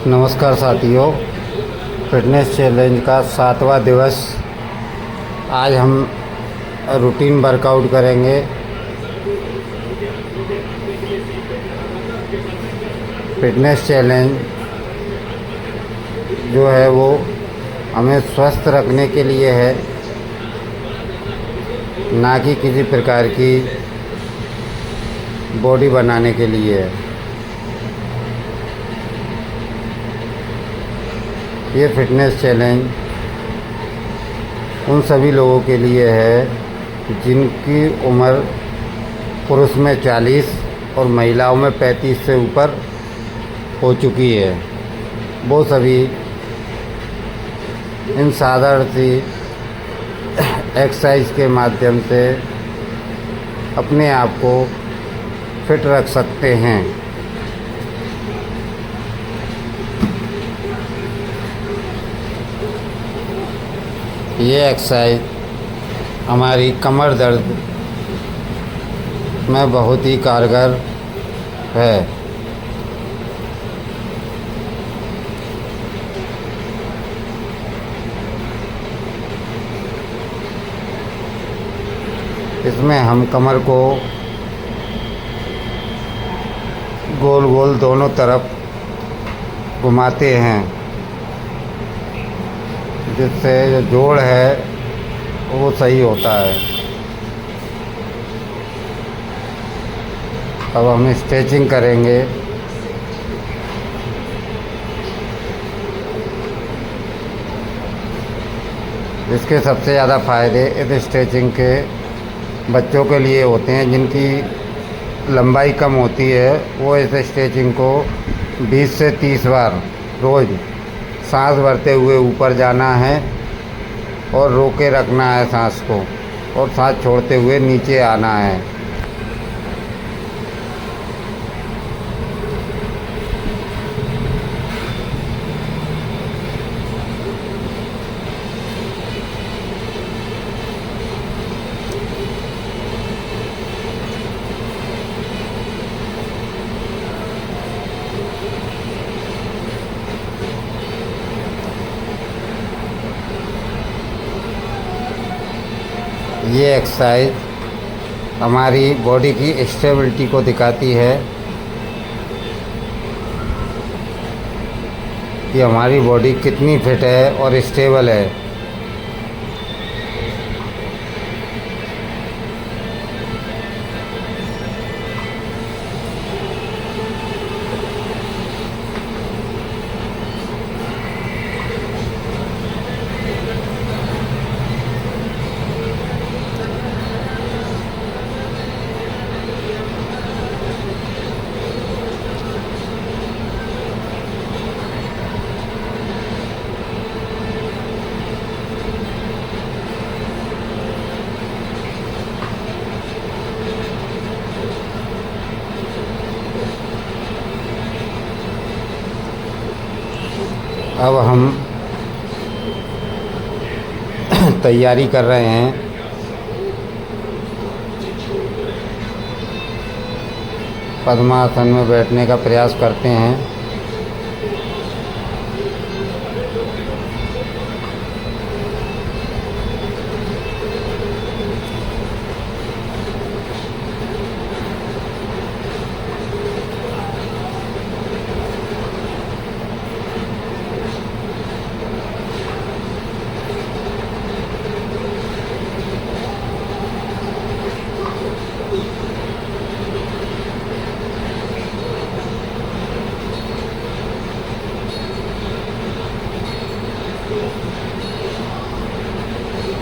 नमस्कार साथियों, fitness challenge का 7वां दिवस। आज हम रूटीन वर्कआउट करेंगे। फिटनेस चैलेंज जो है वो हमें स्वस्थ रखने के लिए है, ना कि किसी प्रकार की बॉडी बनाने के लिए है। ये फिटनेस चैलेंज उन सभी लोगों के लिए है जिनकी उम्र पुरुष में 40 और महिलाओं में 35 से ऊपर हो चुकी है। वो सभी इन साधारण सी एक्सरसाइज के माध्यम से अपने आप को फिट रख सकते हैं। ये एक्सरसाइज हमारी कमर दर्द में बहुत ही कारगर है। इसमें हम कमर को गोल गोल दोनों तरफ घुमाते हैं, जिससे जो जोड़ है वो सही होता है। अब हम स्ट्रेचिंग करेंगे। इसके सबसे ज़्यादा फ़ायदे इस स्ट्रेचिंग के बच्चों के लिए होते हैं जिनकी लंबाई कम होती है। वो इस स्ट्रेचिंग को 20 से 30 बार रोज़ सांस भरते हुए ऊपर जाना है और रोके रखना है सांस को, और सांस छोड़ते हुए नीचे आना है। ये एक्सरसाइज हमारी बॉडी की स्टेबिलिटी को दिखाती है कि हमारी बॉडी कितनी फिट है और स्टेबल है। अब हम तैयारी कर रहे हैं पद्मासन में बैठने का प्रयास करते हैं।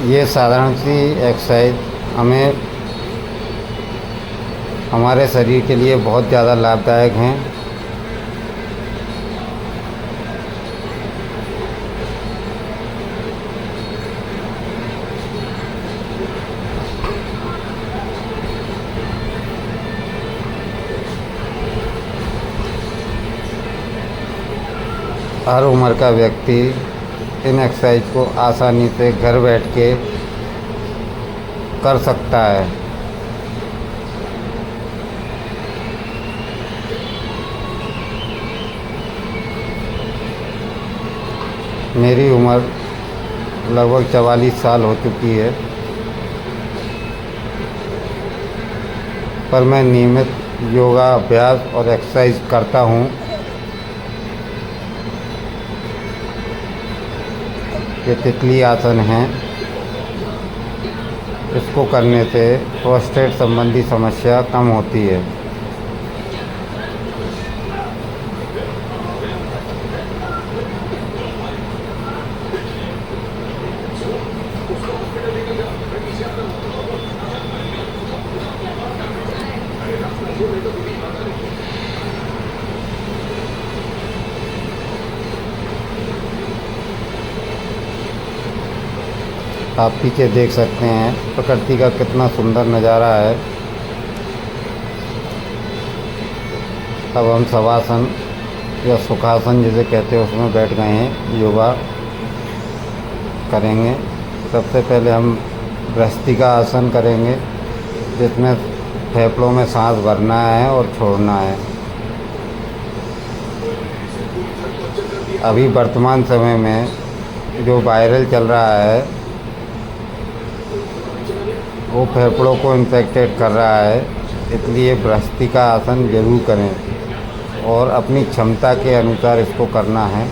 ये साधारण सी एक्सरसाइज हमें हमारे शरीर के लिए बहुत ज़्यादा लाभदायक हैं। हर उम्र का व्यक्ति इन एक्सरसाइज को आसानी से घर बैठ के कर सकता है। मेरी उम्र लगभग 44 साल हो चुकी है, पर मैं नियमित योगा अभ्यास और एक्सरसाइज करता हूँ। ये तितली आसन है, इसको करने से प्रोस्टेट संबंधी समस्या कम होती है। आप पीछे देख सकते हैं प्रकृति का कितना सुंदर नज़ारा है। अब हम शवासन या सुखासन जिसे कहते हैं उसमें बैठ गए हैं, योगा करेंगे। सबसे पहले हम भ्रष्टिका आसन करेंगे, जिसमें फेफड़ों में सांस भरना है और छोड़ना है। अभी वर्तमान समय में जो वायरल चल रहा है वो फेफड़ों को इन्फेक्टेड कर रहा है, इसलिए भ्रष्टिका आसन जरूर करें और अपनी क्षमता के अनुसार इसको करना है।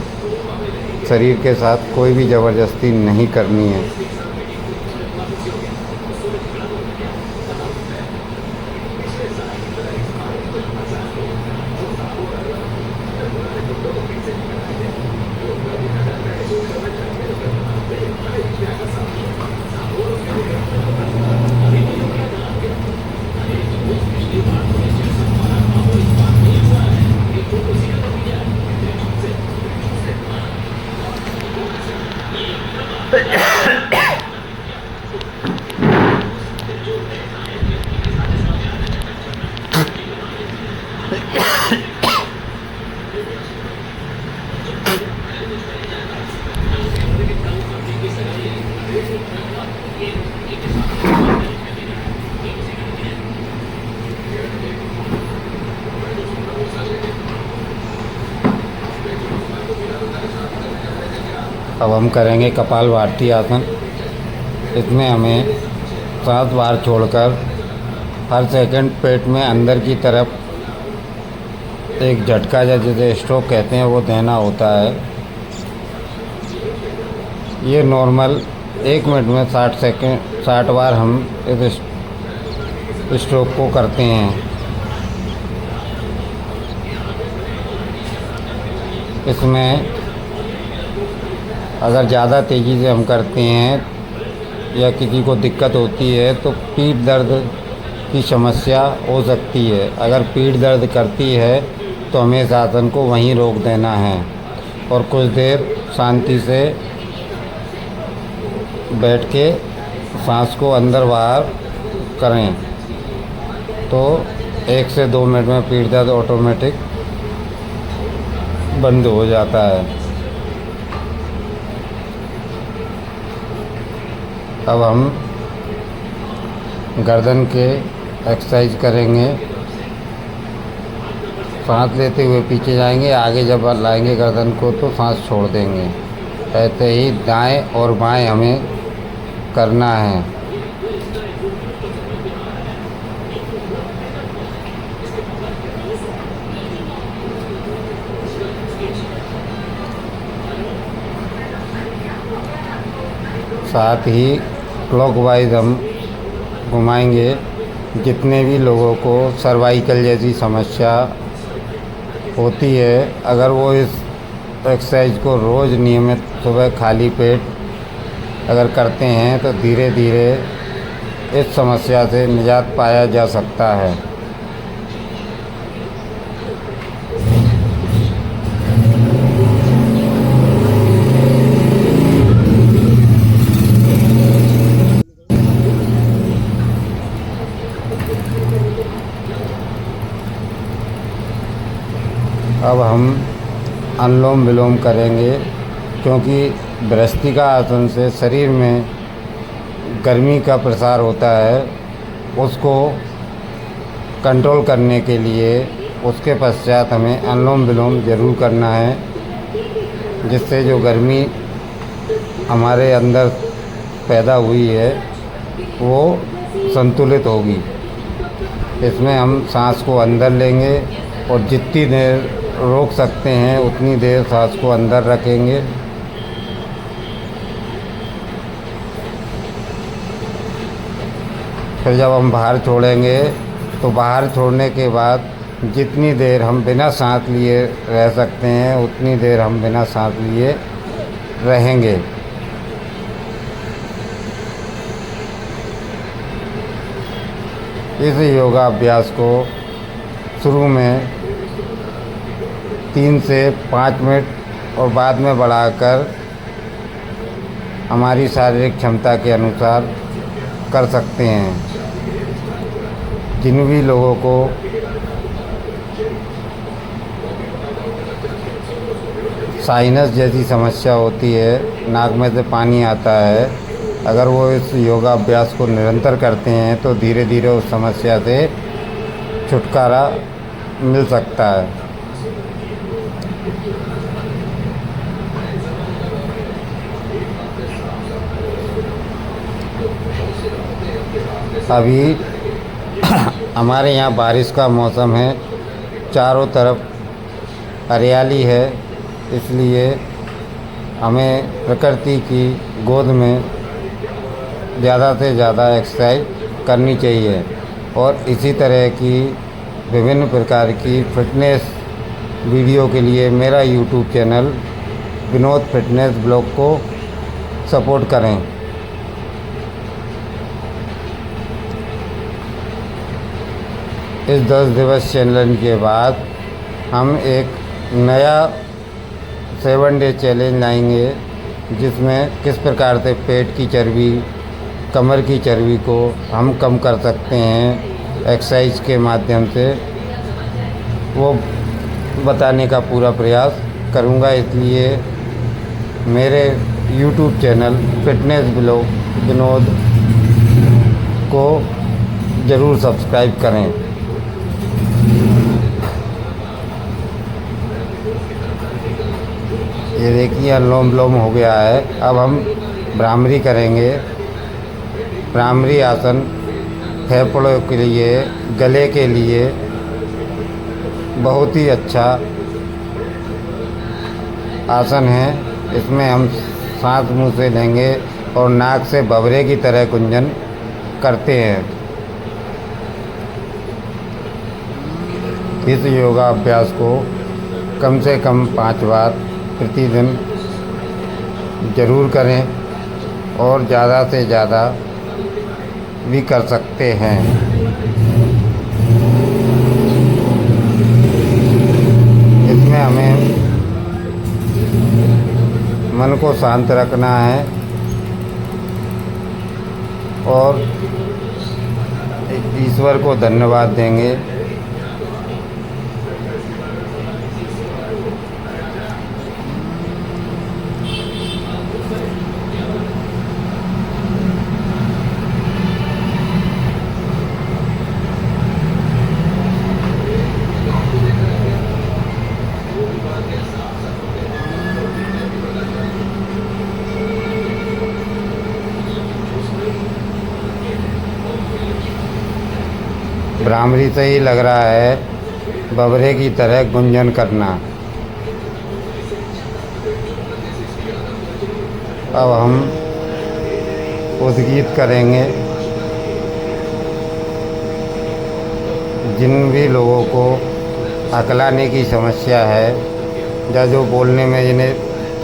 शरीर के साथ कोई भी ज़बरदस्ती नहीं करनी है। अब हम करेंगे कपालभाति आसन। इसमें हमें 7 बार छोड़कर हर सेकंड पेट में अंदर की तरफ एक झटका या जिसे स्ट्रोक कहते हैं वो देना होता है। ये नॉर्मल 1 मिनट में 60 बार हम इस स्ट्रोक को करते हैं। इसमें अगर ज़्यादा तेज़ी से हम करते हैं या किसी को दिक्कत होती है तो पीठ दर्द की समस्या हो सकती है। अगर पीठ दर्द करती है तो हमें इस आसन को वहीं रोक देना है और कुछ देर शांति से बैठ के सांस को अंदर बाहर करें तो 1 से 2 मिनट में पीठ दर्द ऑटोमेटिक बंद हो जाता है। अब हम गर्दन के एक्सरसाइज करेंगे। सांस लेते हुए पीछे जाएंगे, आगे जब लाएंगे गर्दन को तो सांस छोड़ देंगे। ऐसे ही दाएं और बाएं हमें करना है। साथ ही क्लॉकवाइज हम घुमाएंगे। जितने भी लोगों को सर्वाइकल जैसी समस्या होती है, अगर वो इस एक्सरसाइज को रोज़ नियमित सुबह खाली पेट अगर करते हैं तो धीरे धीरे इस समस्या से निजात पाया जा सकता है। अब हम अनुलोम विलोम करेंगे, क्योंकि भ्रष्टिका आसन से शरीर में गर्मी का प्रसार होता है। उसको कंट्रोल करने के लिए उसके पश्चात हमें अनुलोम विलोम ज़रूर करना है, जिससे जो गर्मी हमारे अंदर पैदा हुई है वो संतुलित होगी। इसमें हम सांस को अंदर लेंगे और जितनी देर रोक सकते हैं उतनी देर सांस को अंदर रखेंगे। फिर जब हम बाहर छोड़ेंगे तो बाहर छोड़ने के बाद जितनी देर हम बिना सांस लिए रह सकते हैं उतनी देर हम बिना सांस लिए रहेंगे। इस योगा अभ्यास को शुरू में 3 से 5 मिनट और बाद में बढ़ाकर हमारी शारीरिक क्षमता के अनुसार कर सकते हैं। जिन भी लोगों को साइनस जैसी समस्या होती है, नाक में से पानी आता है, अगर वो इस योगा अभ्यास को निरंतर करते हैं तो धीरे धीरे उस समस्या से छुटकारा मिल सकता है। अभी हमारे यहाँ बारिश का मौसम है, चारों तरफ हरियाली है, इसलिए हमें प्रकृति की गोद में ज़्यादा से ज़्यादा एक्सरसाइज करनी चाहिए और इसी तरह की विभिन्न प्रकार की फिटनेस वीडियो के लिए मेरा YouTube channel Vinod fitness blog को सपोर्ट करें। इस 10 दिवस चैलेंज के बाद हम एक नया 7 डे चैलेंज लाएंगे जिसमें किस प्रकार से पेट की चर्बी, कमर की चर्बी को हम कम कर सकते हैं एक्सरसाइज के माध्यम से, वो बताने का पूरा प्रयास करूँगा। इसलिए मेरे YouTube channel fitness blog Vinod को ज़रूर सब्सक्राइब करें। ये देखिए अनुलोम विलोम हो गया है। अब हम भ्रामरी करेंगे। भ्रामरी आसन फेफड़ों के लिए, गले के लिए बहुत ही अच्छा आसन है। इसमें हम सांस मुंह से लेंगे और नाक से भंवरे की तरह गुंजन करते हैं। इस योगा अभ्यास को कम से कम 5 बार प्रतिदिन ज़रूर करें और ज़्यादा से ज़्यादा भी कर सकते हैं। इसमें हमें मन को शांत रखना है और ईश्वर को धन्यवाद देंगे। भ्रामरी से ही लग रहा है भंवरे की तरह गुंजन करना। अब हम उद्गीत करेंगे। जिन भी लोगों को हकलाने की समस्या है या जो बोलने में जिन्हें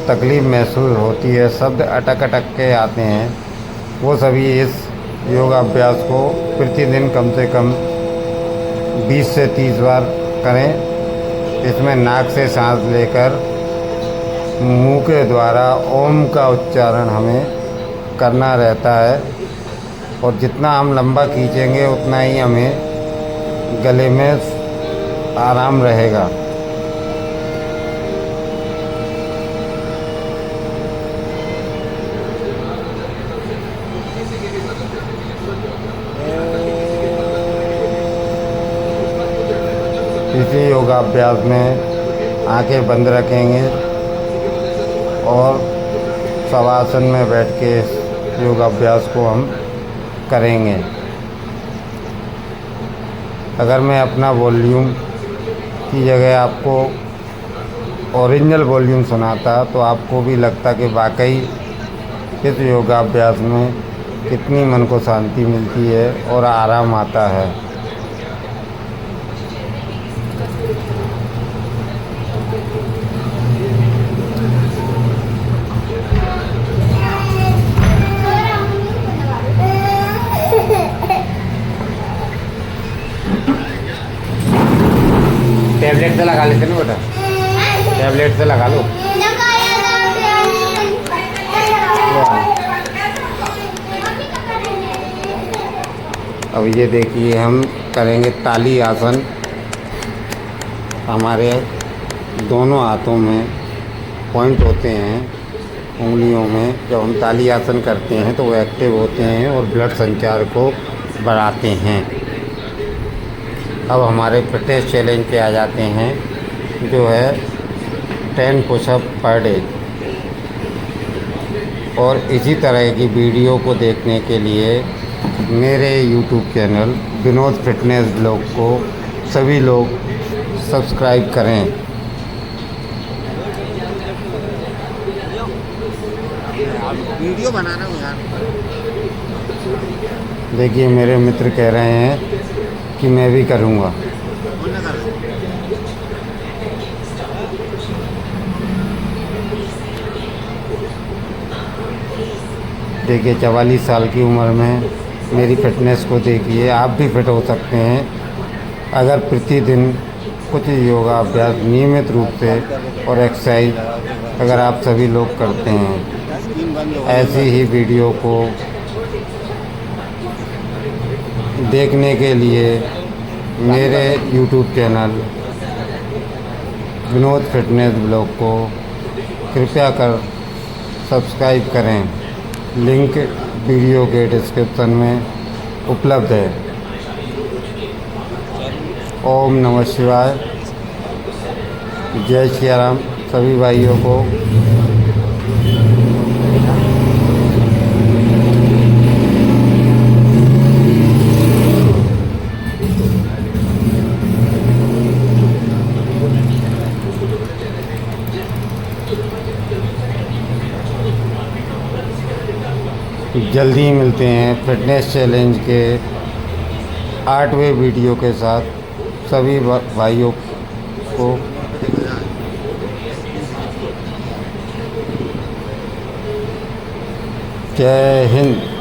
तकलीफ़ महसूस होती है, शब्द अटक अटक के आते हैं, वो सभी इस योगाभ्यास को प्रतिदिन कम से कम 20 से 30 बार करें। इसमें नाक से सांस लेकर मुंह के द्वारा ओम का उच्चारण हमें करना रहता है और जितना हम लंबा खींचेंगे उतना ही हमें गले में आराम रहेगा। इसी योगाभ्यास में आंखें बंद रखेंगे और शवासन में बैठ के इस योगाभ्यास को हम करेंगे। अगर मैं अपना वॉल्यूम की जगह आपको ओरिजिनल वॉल्यूम सुनाता तो आपको भी लगता कि वाकई इस योगाभ्यास में कितनी मन को शांति मिलती है और आराम आता है। टैबलेट से लगा लेते ना बेटा, टैबलेट से लगा लो। अब ये देखिए हम करेंगे ताली आसन। हमारे दोनों हाथों में पॉइंट होते हैं उंगलियों में। जब हम ताली आसन करते हैं तो वो एक्टिव होते हैं और ब्लड संचार को बढ़ाते हैं। अब हमारे फिटनेस चैलेंज पे आ जाते हैं, जो है 10 पुशअप पर डे। और इसी तरह की वीडियो को देखने के लिए मेरे YouTube channel Vinod fitness blog को सभी लोग सब्सक्राइब करें। वीडियो बना रहा हूँ यार। देखिए मेरे मित्र कह रहे हैं कि मैं भी करूँगा। देखिए 44 साल की उम्र में मेरी फ़िटनेस को देखिए। आप भी फिट हो सकते हैं अगर प्रतिदिन कुछ योगा अभ्यास नियमित रूप से और एक्सरसाइज अगर आप सभी लोग करते हैं। ऐसी ही वीडियो को देखने के लिए मेरे YouTube channel Vinod fitness blog को कृपया कर सब्सक्राइब करें। लिंक वीडियो के डिस्क्रिप्शन में उपलब्ध है। ओम नमः शिवाय। जय श्री राम सभी भाइयों को। जल्दी ही मिलते हैं फिटनेस चैलेंज के 8वें वीडियो के साथ। सभी भाइयों को जय हिंद।